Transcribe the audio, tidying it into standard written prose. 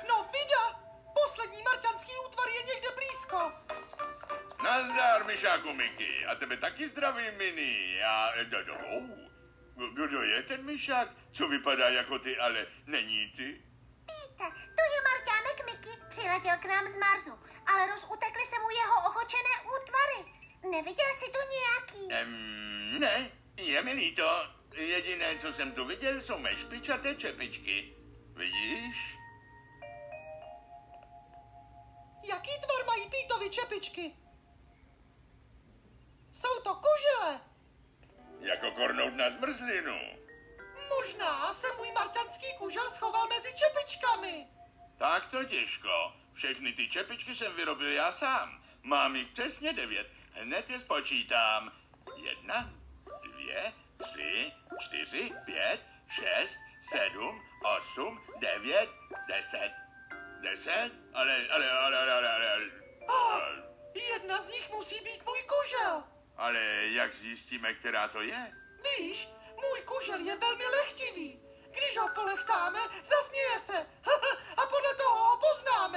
No, vida! Poslední marťanský útvar je někde blízko. Nazdar, myšáku Miky. A tebe taky zdravím, Mini. Kdo je ten myšák? Co vypadá jako ty, ale není ty? Píte, to je marťánek Miky. Přiletěl k nám z Marsu, ale rozutekly se mu jeho ochočené útvary. Neviděl jsi tu nějaký? Ne, je mi líto. Jediné, co jsem tu viděl, jsou mé špičaté čepičky. Vidíš? Jaký tvar mají Pítovi čepičky? Jsou to kužele. Jako kornout na zmrzlinu. Možná se můj marťanský kužel schoval mezi čepičkami. Tak to těžko. Všechny ty čepičky jsem vyrobil já sám. Mám jich přesně 9. Hned je spočítám. 1, 2, 3, 4, 5, 6, 7, 8, 9, 10. 10? Ale. Jedna z nich musí být můj kužel. Ale jak zjistíme, která to je? Víš, můj kužel je velmi lehtivý. Když ho polechtáme, zasměje se. A podle toho ho poznáme.